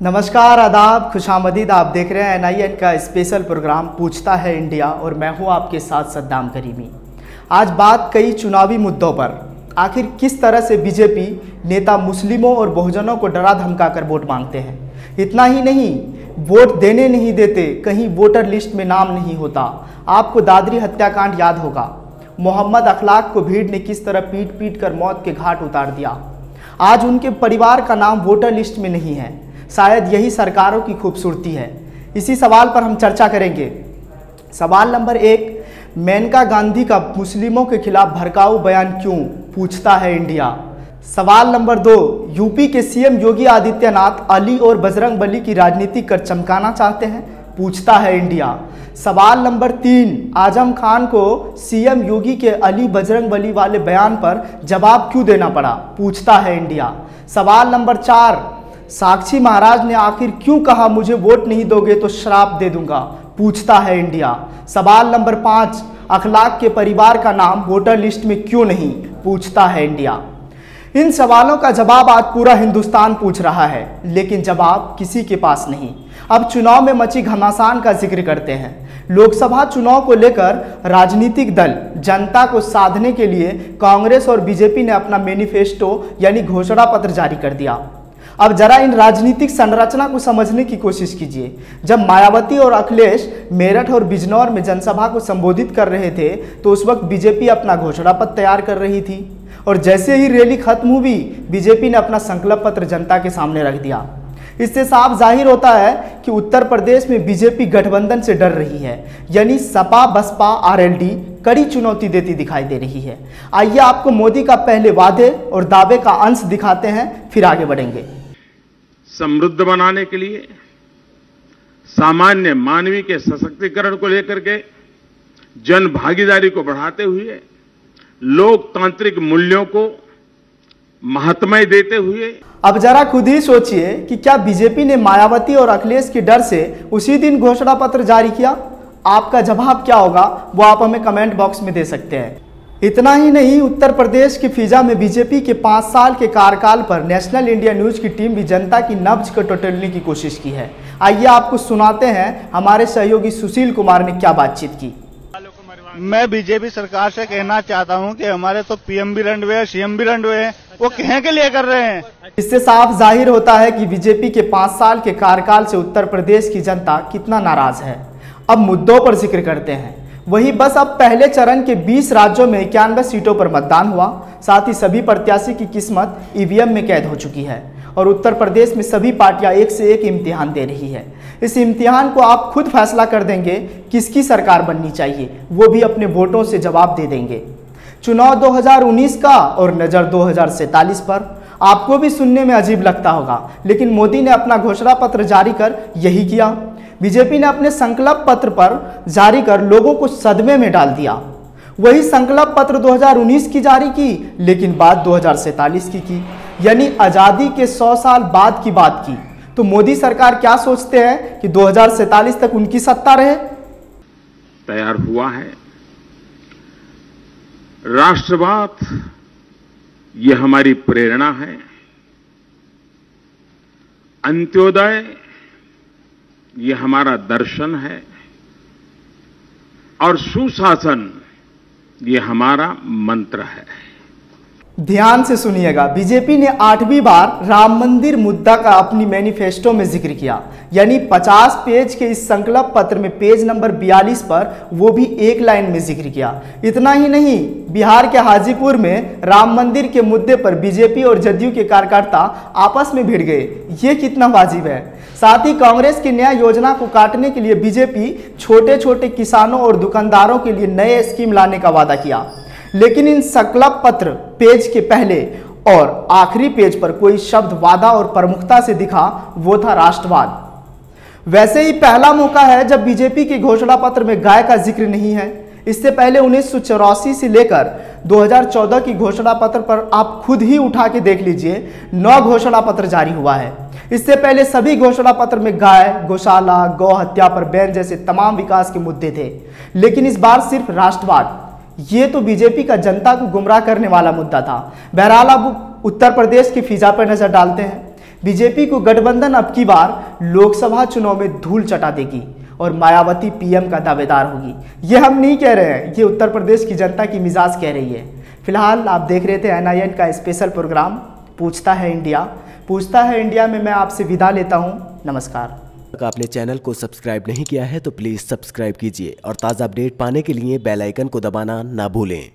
नमस्कार, आदाब, खुशामदीद। आप देख रहे हैं NIN का स्पेशल प्रोग्राम पूछता है इंडिया और मैं हूं आपके साथ सद्दाम करीमी। आज बात कई चुनावी मुद्दों पर। आखिर किस तरह से बीजेपी नेता मुस्लिमों और बहुजनों को डरा धमका कर वोट मांगते हैं। इतना ही नहीं, वोट देने नहीं देते, कहीं वोटर लिस्ट में नाम नहीं होता। आपको दादरी हत्याकांड याद होगा। मोहम्मद अखलाक को भीड़ ने किस तरह पीट पीट कर मौत के घाट उतार दिया। आज उनके परिवार का नाम वोटर लिस्ट में नहीं है। शायद यही सरकारों की खूबसूरती है। इसी सवाल पर हम चर्चा करेंगे। सवाल नंबर 1, मेनका गांधी का मुस्लिमों के खिलाफ भड़काऊ बयान क्यों, पूछता है इंडिया। सवाल नंबर 2, यूपी के CM योगी आदित्यनाथ अली और बजरंगबली की राजनीति कर चमकाना चाहते हैं, पूछता है इंडिया। सवाल नंबर 3, आजम खान को CM योगी के अली बजरंगबली वाले बयान पर जवाब क्यों देना पड़ा, पूछता है इंडिया। सवाल नंबर 4, साक्षी महाराज ने आखिर क्यों कहा मुझे वोट नहीं दोगे तो श्राप दे दूंगा, पूछता है इंडिया। सवाल नंबर 5, अखलाक के परिवार का नाम वोटर लिस्ट में क्यों नहीं, पूछता है इंडिया। इन सवालों का जवाब आज पूरा हिंदुस्तान पूछ रहा है, लेकिन जवाब किसी के पास नहीं। अब चुनाव में मची घमासान का जिक्र करते हैं। लोकसभा चुनाव को लेकर राजनीतिक दल जनता को साधने के लिए कांग्रेस और बीजेपी ने अपना मैनिफेस्टो यानी घोषणा पत्र जारी कर दिया। अब जरा इन राजनीतिक संरचना को समझने की कोशिश कीजिए। जब मायावती और अखिलेश मेरठ और बिजनौर में जनसभा को संबोधित कर रहे थे तो उस वक्त बीजेपी अपना घोषणा पत्र तैयार कर रही थी, और जैसे ही रैली खत्म हुई बीजेपी ने अपना संकल्प पत्र जनता के सामने रख दिया। इससे साफ जाहिर होता है कि उत्तर प्रदेश में बीजेपी गठबंधन से डर रही है, यानी सपा बसपा RLD कड़ी चुनौती देती दिखाई दे रही है। आइए आपको मोदी का पहले वादे और दावे का अंश दिखाते हैं, फिर आगे बढ़ेंगे। समृद्ध बनाने के लिए, सामान्य मानवीय के सशक्तिकरण को लेकर के, जन भागीदारी को बढ़ाते हुए, लोकतांत्रिक मूल्यों को महत्व देते हुए। अब जरा खुद ही सोचिए कि क्या बीजेपी ने मायावती और अखिलेश के डर से उसी दिन घोषणा पत्र जारी किया? आपका जवाब क्या होगा वो आप हमें कमेंट बॉक्स में दे सकते हैं। इतना ही नहीं, उत्तर प्रदेश की फिजा में बीजेपी के 5 साल के कार्यकाल पर नेशनल इंडिया न्यूज की टीम भी जनता की नब्ज को टटोलने की कोशिश की है। आइए आपको सुनाते हैं हमारे सहयोगी सुशील कुमार ने क्या बातचीत की। मैं बीजेपी सरकार से कहना चाहता हूं कि हमारे तो PM भी रंडवे है, CM भी रंडवे है, वो कहे के लिए कर रहे हैं। इससे साफ जाहिर होता है कि बीजेपी के 5 साल के कार्यकाल से उत्तर प्रदेश की जनता कितना नाराज है। अब मुद्दों पर जिक्र करते हैं। वही बस अब पहले चरण के 20 राज्यों में 91 सीटों पर मतदान हुआ। साथ ही सभी प्रत्याशी की किस्मत EVM में कैद हो चुकी है और उत्तर प्रदेश में सभी पार्टियां एक से एक इम्तिहान दे रही है। इस इम्तिहान को आप खुद फैसला कर देंगे किसकी सरकार बननी चाहिए, वो भी अपने वोटों से जवाब दे देंगे। चुनाव 2019 का और नज़र 2047 पर। आपको भी सुनने में अजीब लगता होगा, लेकिन मोदी ने अपना घोषणा पत्र जारी कर यही किया। बीजेपी ने अपने संकल्प पत्र पर जारी कर लोगों को सदमे में डाल दिया। वही संकल्प पत्र 2019 की जारी की, लेकिन बात 2047 की, यानी आज़ादी के 100 साल बाद की बात की। तो मोदी सरकार क्या सोचते हैं कि 2047 तक उनकी सत्ता रहे? तैयार हुआ है राष्ट्रवाद, ये हमारी प्रेरणा है। अंत्योदय ये हमारा दर्शन है, और सुशासन ये हमारा मंत्र है। ध्यान से सुनिएगा, बीजेपी ने 8वीं बार राम मंदिर मुद्दा का अपनी मैनिफेस्टो में जिक्र किया, यानी 50 पेज के इस संकल्प पत्र में पेज नंबर 42 पर वो भी एक लाइन में जिक्र किया। इतना ही नहीं, बिहार के हाजीपुर में राम मंदिर के मुद्दे पर बीजेपी और जदयू के कार्यकर्ता आपस में भिड़ गए। ये कितना वाजिब है। साथ ही कांग्रेस की न्याय योजना को काटने के लिए बीजेपी छोटे छोटे किसानों और दुकानदारों के लिए नए स्कीम लाने का वादा किया। लेकिन इन संकल्प पत्र पेज के पहले और आखिरी पेज पर कोई शब्द वादा और प्रमुखता से दिखा, वो था राष्ट्रवाद। वैसे ही पहला मौका है जब बीजेपी के घोषणा पत्र में गाय का जिक्र नहीं है। इससे पहले 1984 से लेकर 2014 की घोषणा पत्र पर आप खुद ही उठा के देख लीजिए, 9 घोषणा पत्र जारी हुआ है। इससे पहले सभी घोषणा पत्र में गाय, गौशाला, गौ हत्या पर बैन जैसे तमाम विकास के मुद्दे थे, लेकिन इस बार सिर्फ राष्ट्रवाद। ये तो बीजेपी का जनता को गुमराह करने वाला मुद्दा था। बहरहाल अब उत्तर प्रदेश की फिजा पर नजर डालते हैं। बीजेपी को गठबंधन अब की बार लोकसभा चुनाव में धूल चटा देगी और मायावती पीएम का दावेदार होगी। ये हम नहीं कह रहे हैं, ये उत्तर प्रदेश की जनता की मिजाज कह रही है। फिलहाल आप देख रहे थे NIN का स्पेशल प्रोग्राम पूछता है इंडिया। पूछता है इंडिया में मैं आपसे विदा लेता हूँ। नमस्कार। अगर आपने चैनल को सब्सक्राइब नहीं किया है तो प्लीज़ सब्सक्राइब कीजिए और ताज़ा अपडेट पाने के लिए बेल आइकन को दबाना ना भूलें।